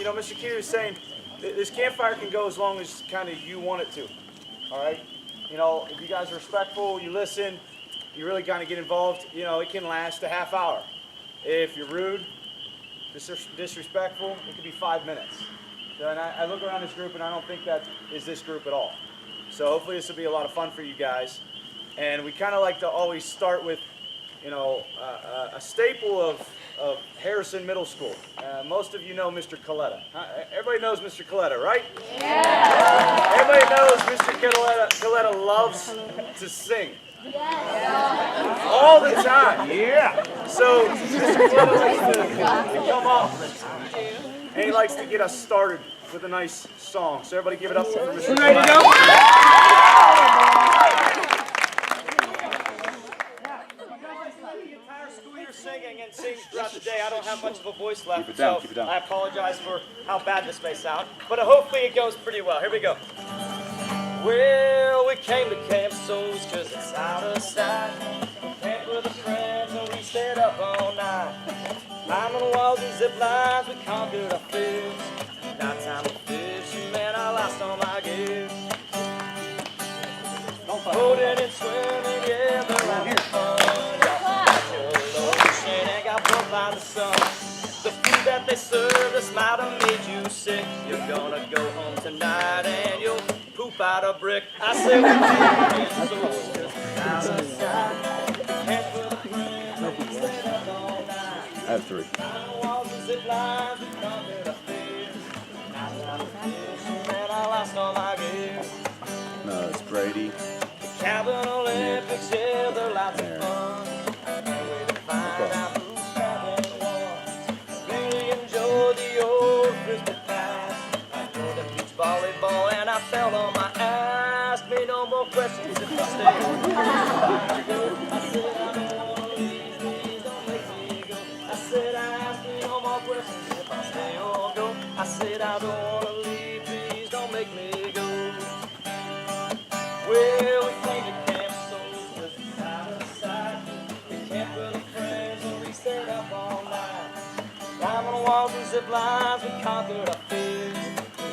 know, Mr. Keeley was saying, this campfire can go as long as kind of you want it to. All right? You know, if you guys are respectful, you listen, you really kind of get involved, you know, it can last a half hour. If you're rude, disrespectful, it could be 5 minutes. So, and I look around this group and I don't think that is this group at all. So hopefully this will be a lot of fun for you guys. And we kind of like to always start with, you know, a staple of Harrison Middle School. Most of you know Mr. Coletta. Everybody knows Mr. Coletta, right? Yeah. Everybody knows Mr. Coletta loves to sing. Yes. All the time. Yeah. So Mr. Coletta likes to come up and he likes to get us started with a nice song. So everybody give it up for Mr. Coletta. Ready to go? Singing and sing throughout the day. I don't have much of a voice left, keep it down. I apologize for how bad this may sound, but hopefully it goes pretty well. Here we go. Well, we came to Camp Soles cause it's out of sight. We camped with our friends and we stayed up all night. Climbing walls and zip lines, we conquered our fears. Nighttime of fishing, man, I lost all my gear. Boating and swimming, yeah, they're having fun. By the sun, the food that they serve, this might have made you sick. You're gonna go home tonight and you'll poop out a brick. I said we did so out of sight. Can't put a friend, we stayed up all night. I have three. Walls and zip lines, we conquered our fears. Nighttime of fishing, man, I lost all my gear. No, it's Brady. The Cabin Olympics, yeah, they're lots of fun. Way to find out. Volleyball and I fell on my ass. Ask me no more questions if I stay. I said I don't wanna leave, please don't make me go. I said ask me no more questions if I stay or go. I said I don't wanna leave, please don't make me go. Well, we came to Camp Soles cause it's out of sight. We camped with our friends and we stayed up all night. Climbing walls and zip lines, we conquered our fears.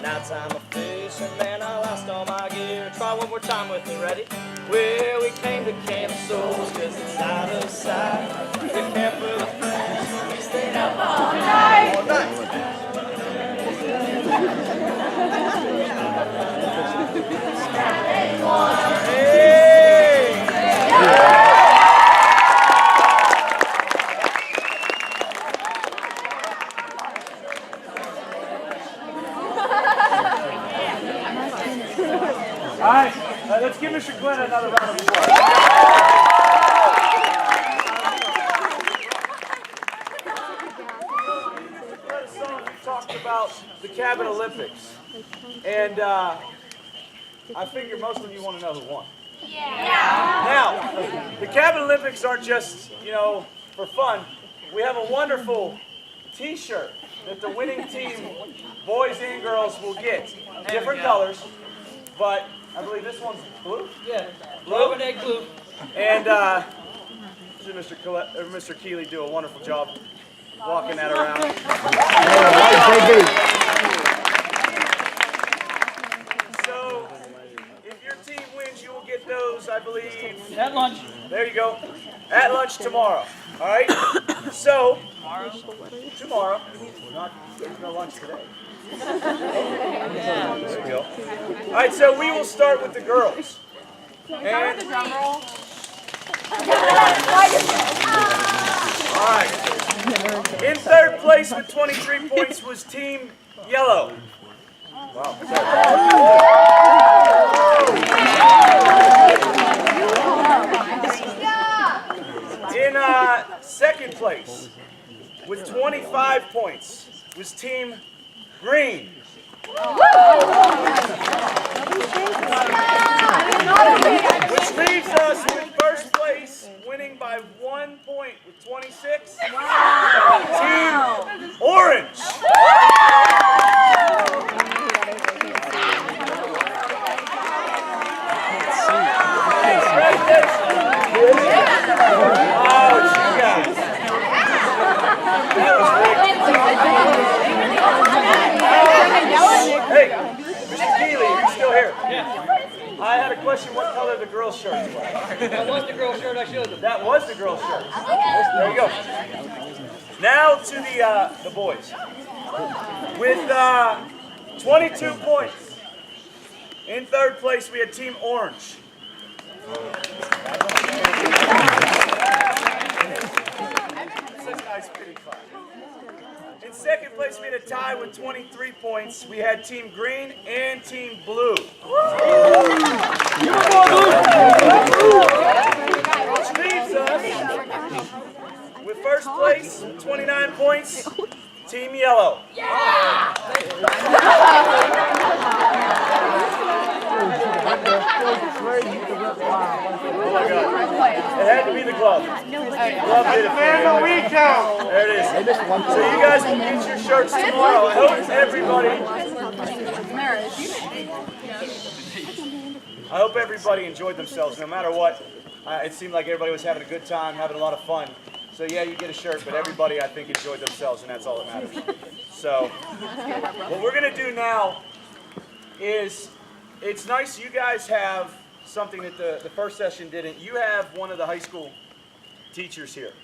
Nighttime of fishing, man, I lost all my gear. Try one more time with me, ready? Well, we came to Camp Soles cause it's out of sight. We camped with our friends and we stayed up all night. All night. Hey! All right, let's give Mr. Glenn another round of applause. We talked about the Cabin Olympics, and I figure most of you want to know who won. Yeah. Now, the Cabin Olympics aren't just, you know, for fun. We have a wonderful T-shirt that the winning team, boys and girls, will get. Different colors, but I believe this one's blue? Yeah. Blue and egg blue. And Mr. Keeley do a wonderful job walking that around. So, if your team wins, you will get those, I believe. At lunch. There you go. At lunch tomorrow. All right? So, tomorrow. There's no lunch today. There we go. All right, so we will start with the girls. And the drum roll. All right. In third place with 23 points was Team Yellow. Wow. In second place with 25 points was Team Green. Which leaves us with first place, winning by 1 point with 26. Team Orange. That was great. question what color the girls' shirts were. That was the girl shirt I showed them. That was the girls' shirt. There you go. Now to the boys. With 22 points. In third place, we had Team Orange. In second place, we had a tie with 23 points. We had Team Green and Team Blue. Which leaves us with first place, 29 points, Team Yellow. Oh my God. It had to be the glove. Glove did it for you. There it is. So you guys will get your shirts tomorrow. I hope everybody enjoyed themselves, no matter what. It seemed like everybody was having a good time, having a lot of fun. So yeah, you get a shirt, but everybody, I think, enjoyed themselves, and that's all that matters. So what we're going to do now is, it's nice you guys have something that the first session didn't. You have one of the high school teachers here.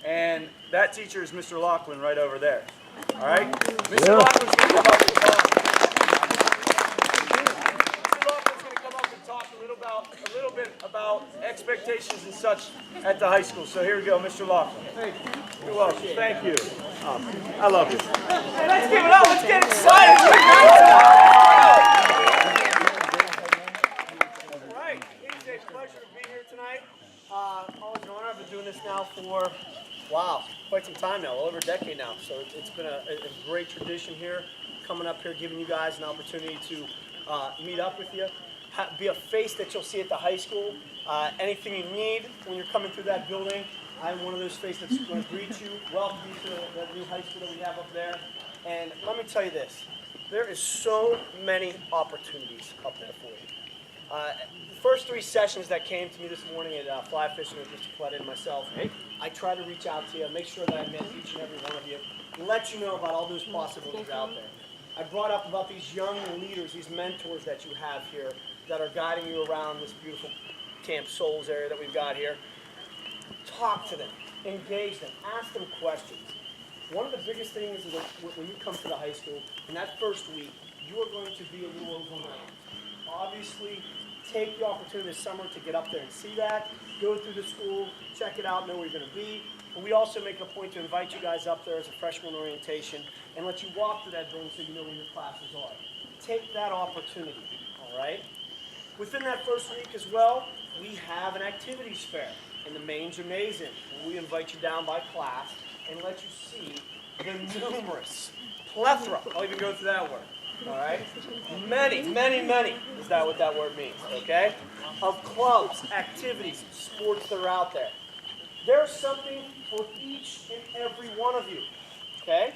And that teacher is Mr. Laughlin right over there. All right? Mr. Laughlin's going to come up and talk. Mr. Laughlin's going to come up and talk a little bit about expectations and such at the high school. So here we go, Mr. Laughlin. Thank you. You're welcome. Thank you. I love you. Hey, let's give it up. Let's get excited. Always an honor. I've been doing this now for, wow, quite some time now, well over a decade now. So it's been a great tradition here, coming up here, giving you guys an opportunity to meet up with you, be a face that you'll see at the high school. Anything you need when you're coming through that building, I'm one of those faces that's going to greet you, welcome you to the new high school that we have up there. And let me tell you this, there is so many opportunities up there for you. The first 3 sessions that came to me this morning at fly fishing with Mr. Flett and myself, I try to reach out to you, make sure that I met each and every one of you, and let you know about all those possibilities out there. I brought up about these young leaders, these mentors that you have here that are guiding you around this beautiful Camp Soles area that we've got here. Talk to them, engage them, ask them questions. One of the biggest things is that when you come to the high school, in that first week, you are going to be a little overwhelmed. Obviously, take the opportunity this summer to get up there and see that, go through the school, check it out, know where you're going to be. But we also make a point to invite you guys up there as a freshman orientation and let you walk through that building so you know where your classes are. Take that opportunity, all right? Within that first week as well, we have an activities fair in the main gymnasium. We invite you down by class and let you see the numerous plethora, I'll even go through that word, all right? Many is that what that word means, okay? Of clubs, activities, sports that are out there. There's something for each and every one of you, okay?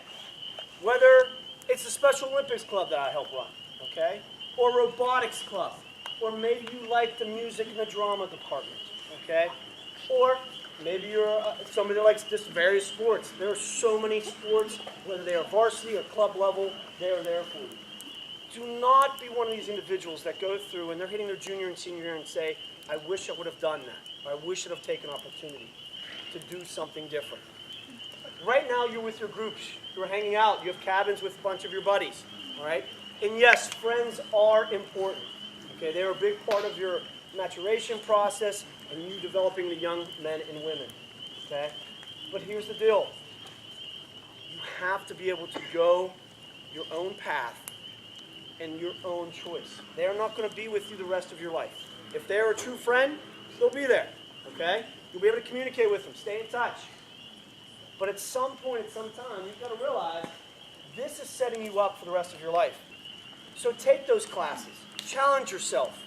Whether it's the Special Olympics Club that I help run, okay? Or robotics club, or maybe you like the music and the drama department, okay? Or maybe you're somebody that likes just various sports. There are so many sports, whether they are varsity or club level, they are there for you. Do not be one of these individuals that go through and they're hitting their junior and senior year and say, I wish I would have done that, or I wish I'd have taken opportunity to do something different. Right now you're with your groups, you're hanging out, you have cabins with a bunch of your buddies, all right? And yes, friends are important, okay? They're a big part of your maturation process and you developing the young men and women, okay? But here's the deal. You have to be able to go your own path and your own choice. They are not going to be with you the rest of your life. If they're a true friend, they'll be there, okay? You'll be able to communicate with them, stay in touch. But at some point, at some time, you've got to realize this is setting you up for the rest of your life. So take those classes, challenge yourself.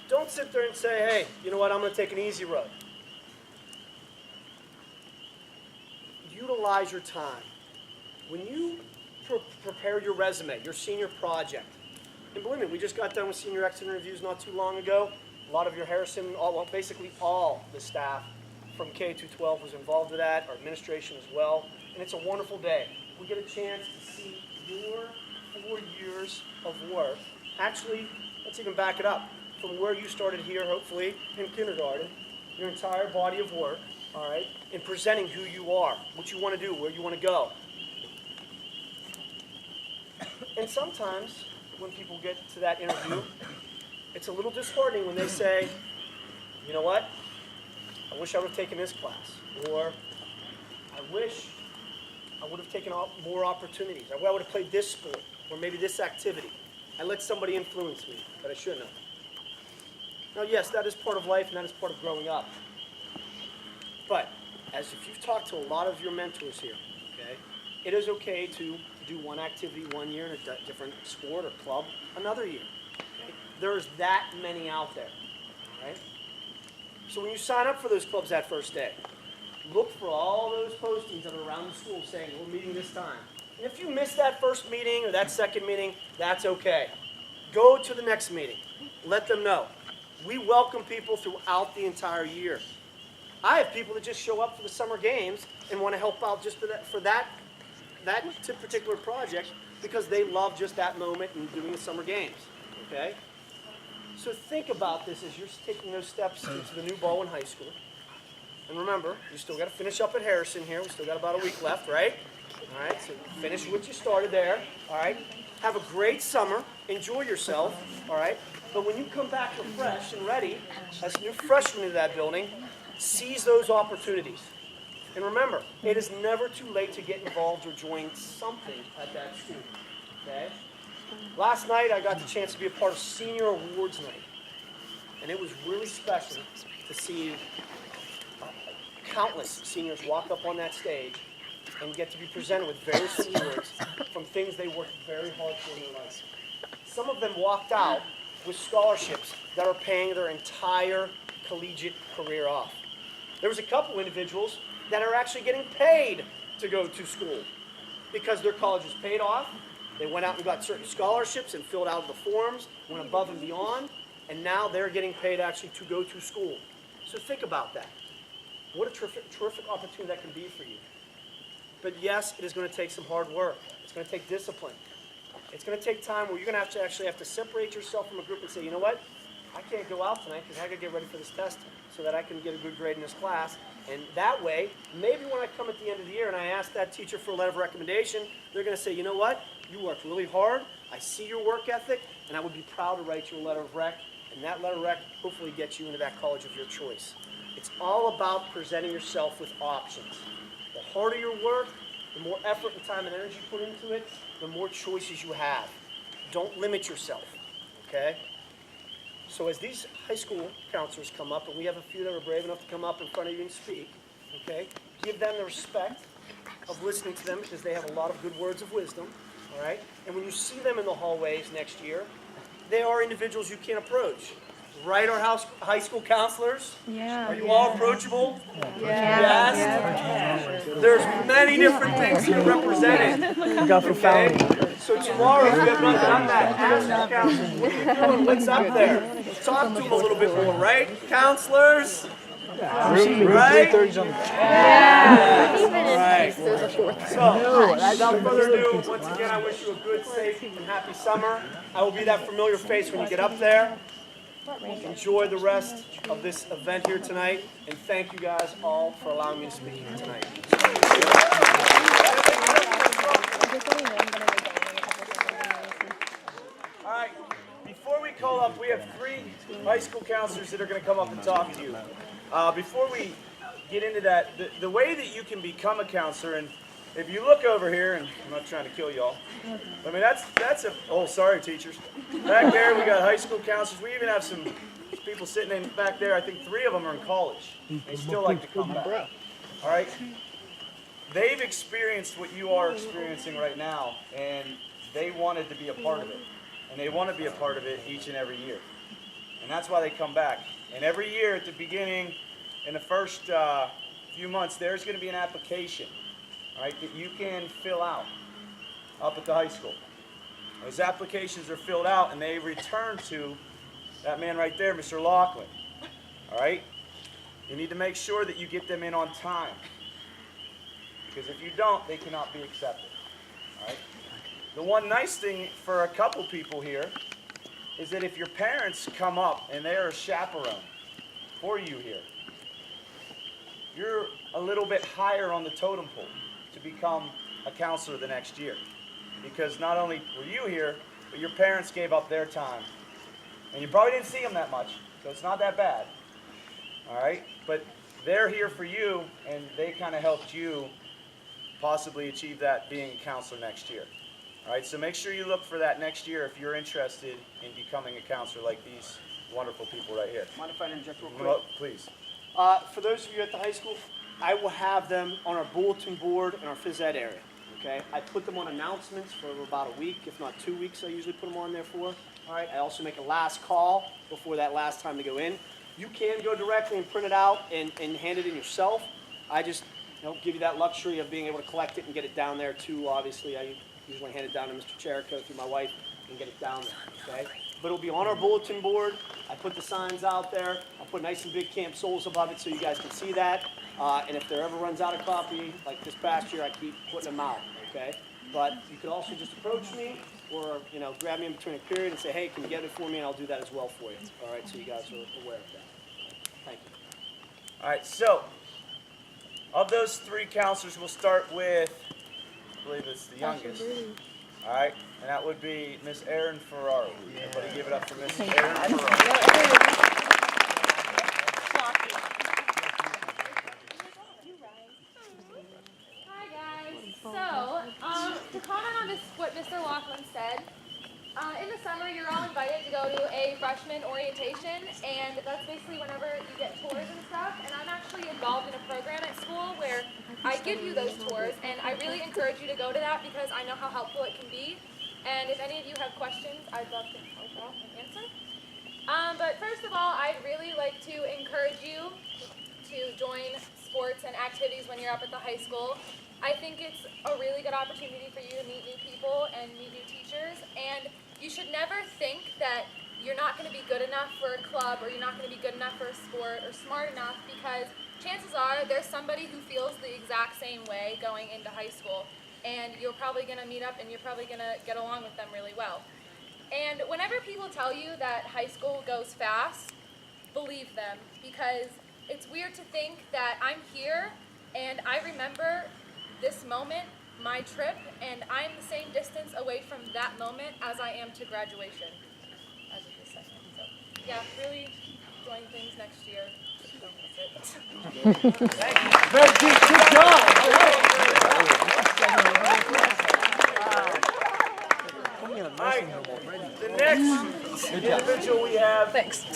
Don't sit there and say, hey, you know what, I'm going to take an easy road. Utilize your time. When you prepare your resume, your senior project, and believe me, we just got done with senior exit interviews not too long ago. A lot of your Harrison, basically all the staff from K through 12 was involved with that, our administration as well, and it's a wonderful day. We get a chance to see your 4 years of work. Actually, let's even back it up. from where you started here, hopefully in kindergarten, your entire body of work, all right, in presenting who you are, what you want to do, where you want to go. And sometimes when people get to that interview, it's a little disheartening when they say, you know what, I wish I would have taken this class, or I wish I would have taken more opportunities. I would have played this sport, or maybe this activity. I let somebody influence me that I shouldn't have. Now, yes, that is part of life, and that is part of growing up. But as if you've talked to a lot of your mentors here, okay, it is okay to do one activity one year in a different sport or club another year. Okay? There's that many out there, right? So when you sign up for those clubs that first day, look for all those postings that are around the school saying, we're meeting this time. And if you miss that first meeting or that second meeting, that's okay. Go to the next meeting. Let them know. We welcome people throughout the entire year. I have people that just show up for the summer games and want to help out just for that particular project because they love just that moment in doing the summer games, okay? So think about this as you're taking those steps into the new Baldwin High School. And remember, you still got to finish up at Harrison here. We still got about a week left, right? All right, so finish what you started there, all right? Have a great summer. Enjoy yourself, all right? But when you come back refreshed and ready, as a new freshman into that building, seize those opportunities. And remember, it is never too late to get involved or join something at that school, okay? Last night, I got the chance to be a part of Senior Awards Night. And it was really special to see countless seniors walk up on that stage and get to be presented with various awards from things they worked very hard for in their life. Some of them walked out with scholarships that are paying their entire collegiate career off. There was a couple individuals that are actually getting paid to go to school because their college was paid off. They went out and got certain scholarships and filled out the forms, went above and beyond, and now they're getting paid actually to go to school. So think about that. What a terrific opportunity that can be for you. But yes, it is going to take some hard work. It's going to take discipline. It's going to take time where you're going to actually have to separate yourself from a group and say, you know what? I can't go out tonight because I got to get ready for this test so that I can get a good grade in this class. And that way, maybe when I come at the end of the year and I ask that teacher for a letter of recommendation, they're going to say, you know what? You worked really hard. I see your work ethic, and I would be proud to write you a letter of rec. And that letter of rec hopefully gets you into that college of your choice. It's all about presenting yourself with options. The harder your work, the more effort and time and energy you put into it, the more choices you have. Don't limit yourself, okay? So as these high school counselors come up, and we have a few that are brave enough to come up in front of you and speak, okay? Give them the respect of listening to them because they have a lot of good words of wisdom, all right? And when you see them in the hallways next year, they are individuals you can approach. Right, our high school counselors? Yeah. Are you all approachable? Yeah. Yes? There's many different things here represented. Okay? So tomorrow, if you have not done that, ask the counselors, what are you doing? What's up there? Talk to them a little bit more, right? Counselors? Right? Right. So, without further ado, once again, I wish you a good, safe, and happy summer. I will be that familiar face when you get up there. Enjoy the rest of this event here tonight, and thank you guys all for allowing me to speak here tonight. All right, before we call up, we have 3 high school counselors that are going to come up and talk to you. Before we get into that, the way that you can become a counselor, and if you look over here, and I'm not trying to kill y'all, I mean, that's a, oh, sorry, teachers. Back there, we got high school counselors. We even have some people sitting in back there. I think 3 of them are in college. They still like to come back. All right? They've experienced what you are experiencing right now, and they wanted to be a part of it. And they want to be a part of it each and every year. And that's why they come back. And every year at the beginning, in the first few months, there's going to be an application, all right, that you can fill out up at the high school. Those applications are filled out, and they return to that man right there, Mr. Laughlin. All right? You need to make sure that you get them in on time. Because if you don't, they cannot be accepted. All right? The one nice thing for a couple people here is that if your parents come up and they're a chaperone for you here, you're a little bit higher on the totem pole to become a counselor the next year. Because not only were you here, but your parents gave up their time. And you probably didn't see them that much, so it's not that bad. All right? But they're here for you, and they kind of helped you possibly achieve that being a counselor next year. All right, so make sure you look for that next year if you're interested in becoming a counselor like these wonderful people right here. Mind if I interject real quick? Well, please. For those of you at the high school, I will have them on our bulletin board in our phys ed area. Okay, I put them on announcements for about a week, if not 2 weeks. I usually put them on there for. All right. I also make a last call before that last time to go in. You can go directly and print it out and hand it in yourself. I just give you that luxury of being able to collect it and get it down there too. Obviously, I usually hand it down to Mr. Cherico through my wife and get it down there. Okay. But it'll be on our bulletin board. I put the signs out there. I'll put nice and big Camp Soles above it so you guys can see that. And if there ever runs out of copy, like this past year, I keep putting them out, okay? But you could also just approach me or, grab me in between a period and say, hey, can you get it for me? And I'll do that as well for you, all right? So you guys are aware of that. Thank you. All right, so of those 3 counselors, we'll start with, I believe it's the youngest. All right, and that would be Miss Erin Ferraro. Everybody give it up for Miss Erin Ferraro. Hi guys. So, to comment on what Mr. Laughlin said, in the summer you're all invited to go to a freshman orientation, and that's basically whenever you get tours and stuff. And I'm actually involved in a program at school where I give you those tours, and I really encourage you to go to that because I know how helpful it can be. And if any of you have questions, I'd love to help out and answer. But first of all, I'd really like to encourage you to join sports and activities when you're up at the high school. I think it's a really good opportunity for you to meet new people and meet new teachers. And you should never think that you're not going to be good enough for a club or you're not going to be good enough for a sport or smart enough, because chances are there's somebody who feels the exact same way going into high school. And you're probably going to meet up and you're probably going to get along with them really well. And whenever people tell you that high school goes fast, believe them, because it's weird to think that I'm here and I remember this moment, my trip, and I'm the same distance away from that moment as I am to graduation as of this second. So yeah, really join things next year. Don't miss it. Very good job. The next individual we have is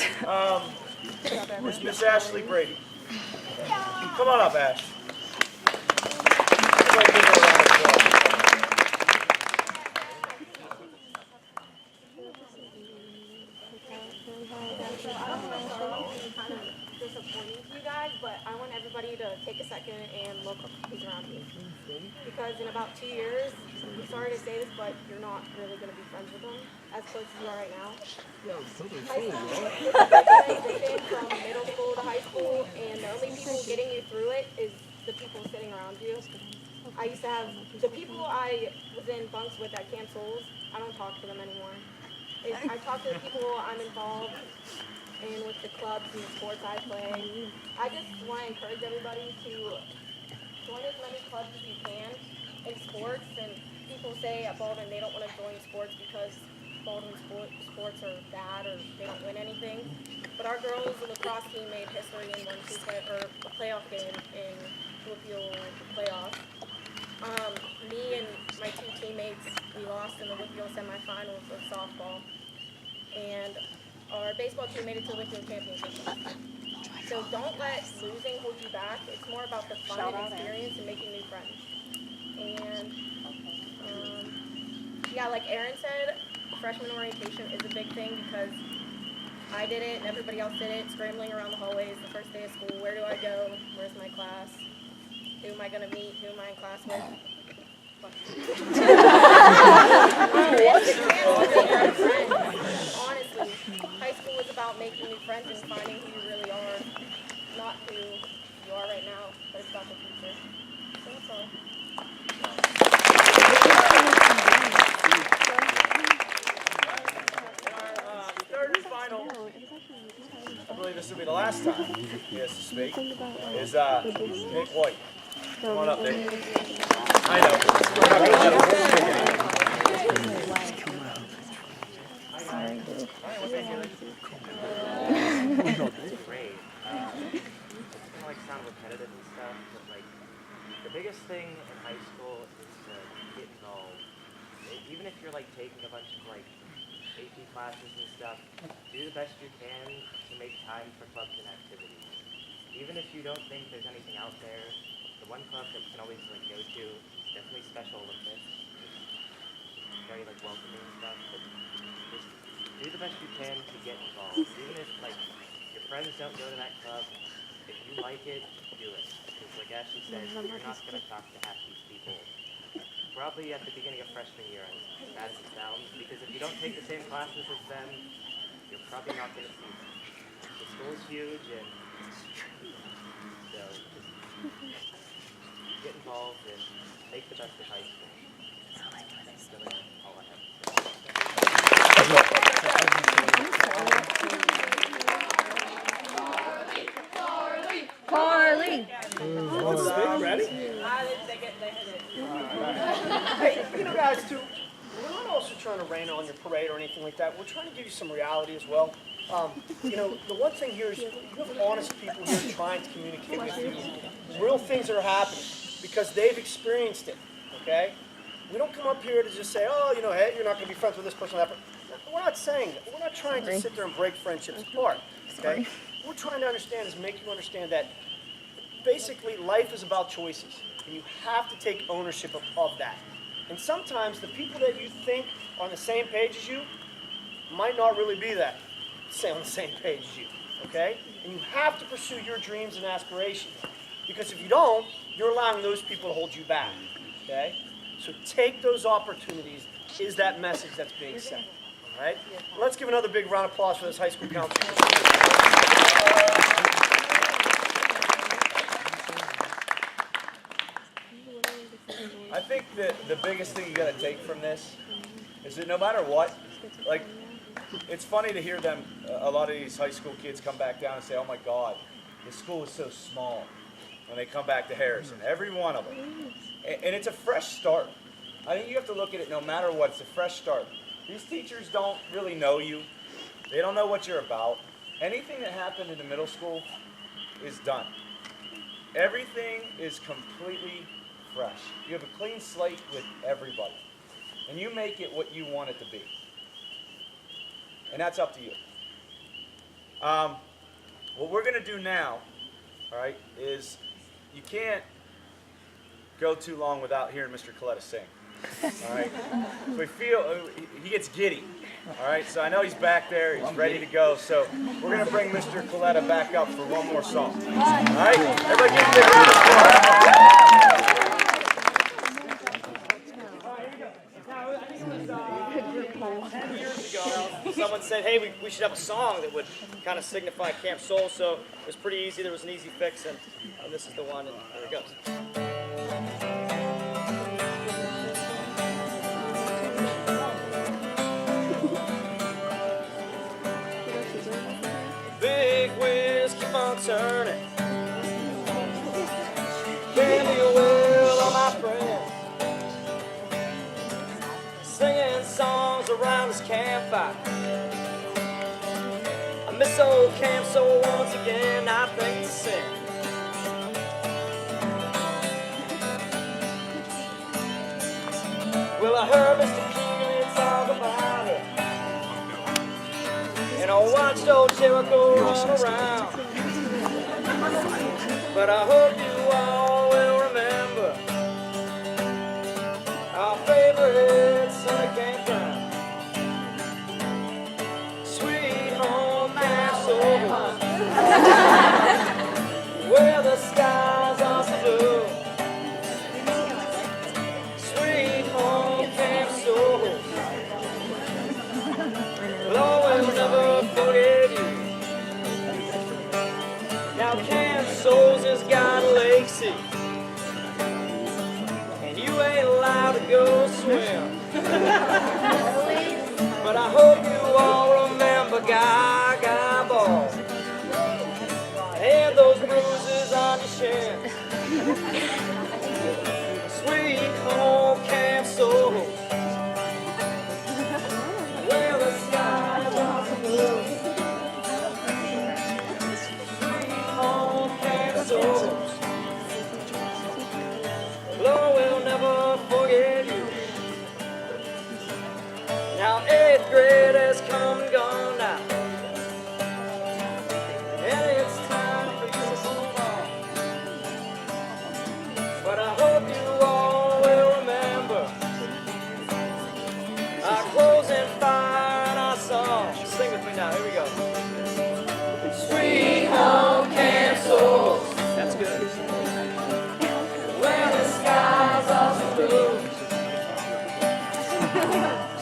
Miss Ashley Brady. Come on up, Ash. Everybody give her a round of applause. Disappointing to you guys, but I want everybody to take a second and look who's around you. Because in about 2 years, I'm sorry to say this, but you're not really going to be friends with them as close as you are right now. High school is a big transition from middle school to high school, and the only people getting you through it is the people sitting around you. I used to have the people I was in bunks with at Camp Soles. I don't talk to them anymore. I talk to the people I'm involved and with the clubs and the sports I play. I just want to encourage everybody to join as many clubs as you can in sports. And people say at Baldwin they don't want to join sports because Baldwin sports are bad or they don't win anything. But our girls lacrosse team made history in a playoff game in Whitfield playoffs. Me and my 2 teammates, we lost in the Whitfield semifinals of softball. And our baseball team made it to the Whitfield championship. So don't let losing hold you back. It's more about the fun and experience and making new friends. And yeah, like Aaron said, freshman orientation is a big thing because I did it and everybody else did it, scrambling around the hallways the first day of school. Where do I go? Where's my class? Who am I going to meet? Who am I in class with? Honestly, high school is about making new friends and finding who you really are, not who you are right now, but it's about the future. So that's all. this will be the last time he has to speak, is Nick White. Come on up, Nick. I know. We're not going to let him speak. Great. It's gonna like sound repetitive and stuff, but like the biggest thing in high school is to get involved. Even if you're like taking a bunch of like AP classes and stuff, do the best you can to make time for clubs and activities. Even if you don't think there's anything out there, the one club that you can always like go to is definitely Special Olympics. It's very like welcoming and stuff, but just do the best you can to get involved. Even if like your friends don't go to that club, if you like it, do it. Because like Ashley said, you're not going to talk to half these people. Probably at the beginning of freshman year, as bad as it sounds, because if you don't take the same classes as them, you're probably not going to see them. The school's huge, and so just get involved and make the best of high school. That's really all I have to say. Carly. Ready? Hey, you know, guys, too, we're not also trying to rain on your parade or anything like that. We're trying to give you some reality as well. You know, the one thing here is you have honest people here trying to communicate with you. Real things that are happening because they've experienced it, okay? We don't come up here to just say, oh, you know, hey, you're not going to be friends with this person or that person. We're not saying that. We're not trying to sit there and break friendships apart, okay? What we're trying to understand is make you understand that basically life is about choices, and you have to take ownership of that. And sometimes the people that you think are on the same page as you might not really be that, say on the same page as you, okay? And you have to pursue your dreams and aspirations, because if you don't, you're allowing those people to hold you back, okay? So take those opportunities is that message that's being sent, all right? Let's give another big round of applause for this high school council. I think that the biggest thing you got to take from this is that no matter what, like, it's funny to hear them, a lot of these high school kids come back down and say, oh my God, the school is so small when they come back to Harrison, every one of them. And it's a fresh start. I think you have to look at it no matter what, it's a fresh start. These teachers don't really know you. They don't know what you're about. Anything that happened in the middle school is done. Everything is completely fresh. You have a clean slate with everybody. And you make it what you want it to be. And that's up to you. What we're going to do now, all right, is you can't go too long without hearing Mr. Coletta sing. All right? So we feel, he gets giddy. All right? So I know he's back there. He's ready to go. So we're going to bring Mr. Coletta back up for one more song. All right? Everybody give a big round of applause. Years ago, someone said, hey, we should have a song that would kind of signify Camp Soles, so it was pretty easy. There was an easy fix, and this is the one, and there it goes. Big wheels keep on turning. Give me a wheel, all my friends. Singing songs around this campfire. I miss old Camp Soles once again, I think to sing. Well, I heard Mr. King talk about it, and I watched old Jericho run around. But I hope you all will remember our favorite summer campground. Sweet home Camp Soles, where the skies are so blue. Sweet home Camp Soles, Lord will never forget you. Now Camp Soles has got a lake seat Now 8th grade has come and gone now, and it's time for you to move on. But I hope you all will remember our closing fire and our song. Sing with me now, here we go. Sweet home Camp Soles. That's good. Where the skies are so blue.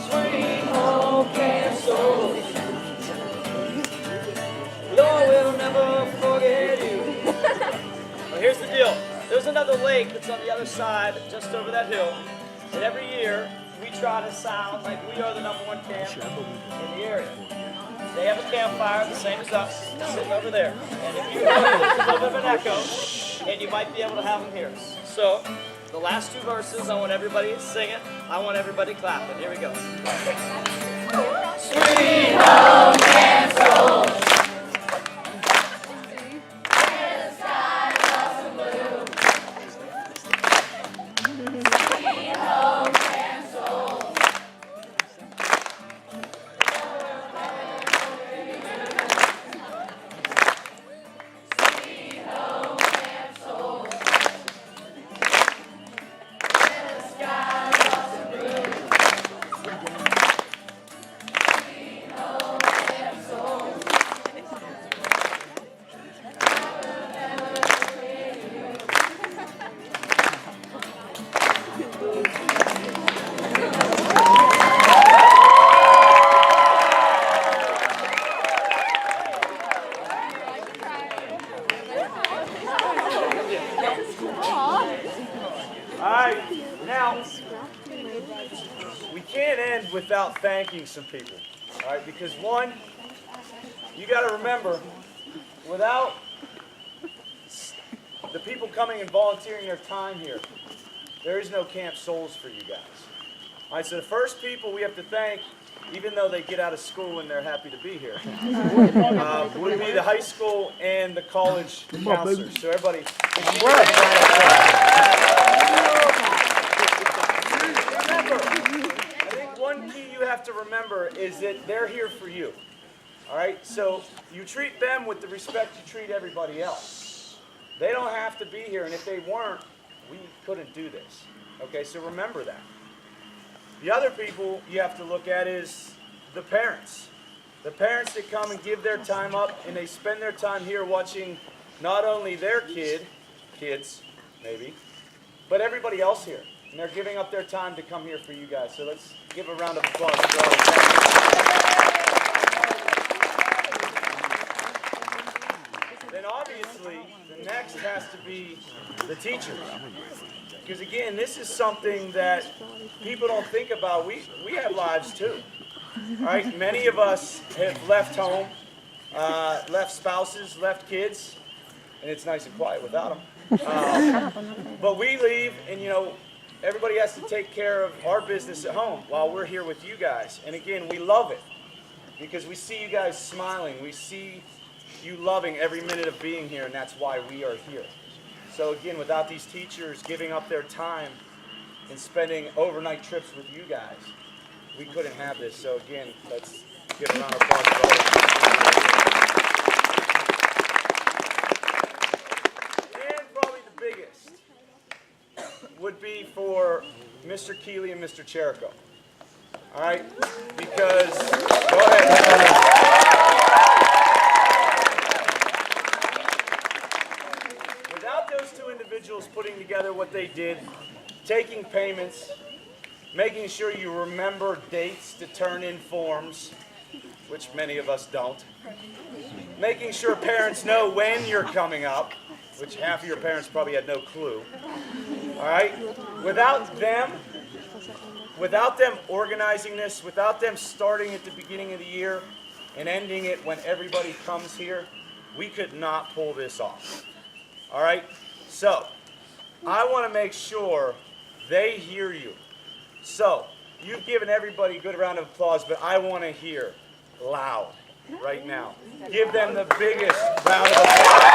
Sweet home Camp Soles. Lord will never forget you. Well, here's the deal. There's another lake that's on the other side, just over that hill. And every year, we try to sound like we are the #1 camp in the area. They have a campfire the same as us, sitting over there. And if you hear a little bit of an echo, and you might be able to have them here. So, the last 2 verses, I want everybody to sing it. I want everybody clapping. Here we go. Sweet home Camp Soles. Without thanking some people, all right? Because one, you got to remember, without the people coming and volunteering their time here, there is no Camp Soles for you guys. All right, so the first people we have to thank, even though they get out of school and they're happy to be here, would be the high school and the college counselors. So everybody, one key you have to remember is that they're here for you. All right? So you treat them with the respect you treat everybody else. They don't have to be here, and if they weren't, we couldn't do this. Okay? So remember that. The other people you have to look at is the parents. The parents that come and give their time up, and they spend their time here watching not only their kids, maybe, but everybody else here. And they're giving up their time to come here for you guys. So let's give a round of applause for all of them. Then obviously, the next has to be the teachers. Because again, this is something that people don't think about. We have lives too. All right, many of us have left home, left spouses, left kids, and it's nice and quiet without them. But we leave, and you know, everybody has to take care of our business at home while we're here with you guys. And again, we love it because we see you guys smiling. We see you loving every minute of being here, and that's why we are here. So again, without these teachers giving up their time and spending overnight trips with you guys, we couldn't have this. So again, let's give a round of applause for all of you. And probably the biggest would be for Mr. Keeley and Mr. Cherico. All right? Because, go ahead. Without those 2 individuals putting together what they did, taking payments, making sure you remember dates to turn in forms, which many of us don't, making sure parents know when you're coming up, which half of your parents probably had no clue. All right? Without them organizing this, without them starting at the beginning of the year and ending it when everybody comes here, we could not pull this off. All right? So, I want to make sure they hear you. So, you've given everybody a good round of applause, but I want to hear loud right now. Give them the biggest round of applause.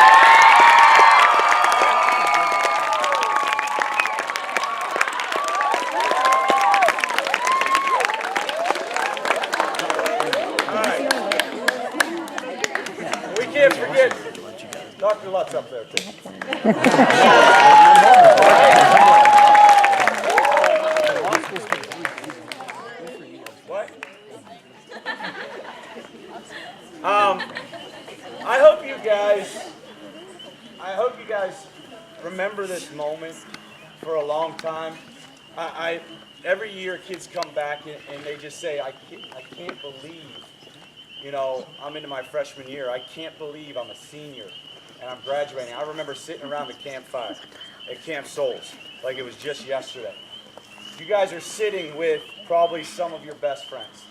Dr. Lutz up there too. What? I hope you guys remember this moment for a long time. Every year kids come back and they just say, I can't believe, you know, I'm into my freshman year. I can't believe I'm a senior and I'm graduating. I remember sitting around the campfire at Camp Soles like it was just yesterday. You guys are sitting with probably some of your best friends.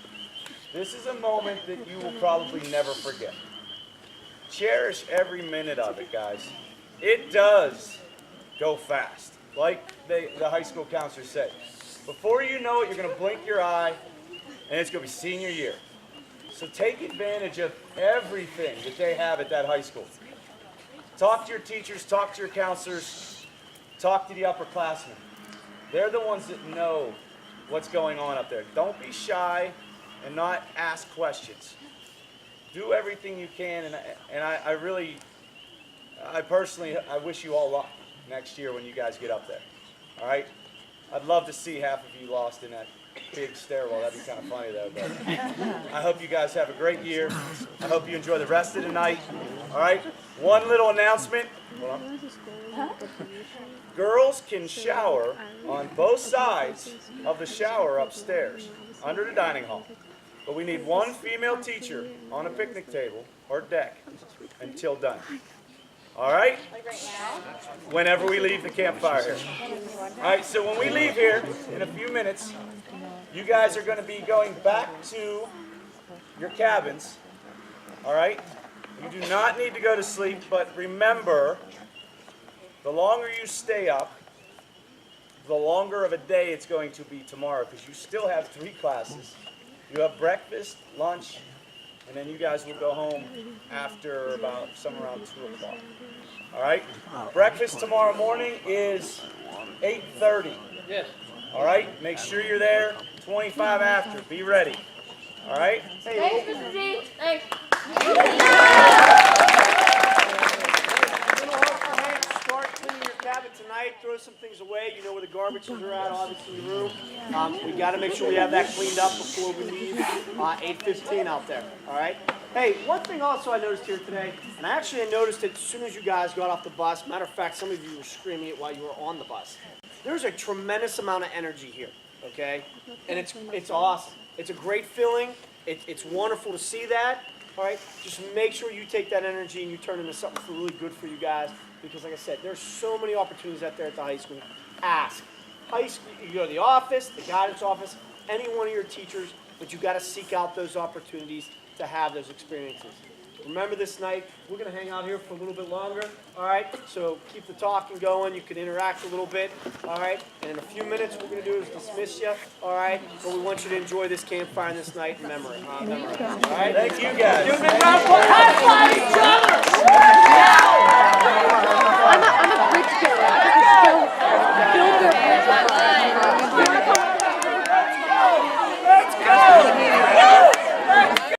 This is a moment that you will probably never forget. Cherish every minute of it, guys. It does go fast. Like the high school counselor said, before you know it, you're going to blink your eye, and it's going to be senior year. So take advantage of everything that they have at that high school. Talk to your teachers, talk to your counselors, talk to the upperclassmen. They're the ones that know what's going on up there. Don't be shy and not ask questions. Do everything you can, and I personally wish you all luck next year when you guys get up there. All right? I'd love to see half of you lost in that big stairwell. That'd be kind of funny, though. But I hope you guys have a great year. I hope you enjoy the rest of the night. All right? One little announcement. Girls can shower on both sides of the shower upstairs, under the dining hall. But we need one female teacher on a picnic table or deck until done. All right? Like right now? Whenever we leave the campfire here. All right, so when we leave here in a few minutes, you guys are going to be going back to your cabins. All right? You do not need to go to sleep, but remember, the longer you stay up, the longer of a day it's going to be tomorrow, because you still have 3 classes. You have breakfast, lunch, and then you guys will go home after about somewhere around 2 o'clock. All right? Breakfast tomorrow morning is 8:30. Yes. All right? Make sure you're there 25 after. Be ready. All right? Thanks, Mr. G. Thanks. Start cleaning your cabin tonight. Throw some things away. You know where the garbages are at, obviously, in the room. We got to make sure we have that cleaned up before we leave 8:15 out there. All right? Hey, one thing also I noticed here today, and I actually noticed it as soon as you guys got off the bus. Matter of fact, some of you were screaming it while you were on the bus. There's a tremendous amount of energy here, okay? And it's awesome. It's a great feeling. It's wonderful to see that. All right? Just make sure you take that energy and you turn it into something really good for you guys. Because like I said, there's so many opportunities out there at the high school. Ask. High school, you go to the office, the guidance office, any one of your teachers, but you got to seek out those opportunities to have those experiences. Remember this night, we're going to hang out here for a little bit longer, all right? So keep the talking going. You can interact a little bit, all right? And in a few minutes, what we're going to do is dismiss you, all right? But we want you to enjoy this campfire and this night in memory. All right? Thank you, guys. Give them a round of applause.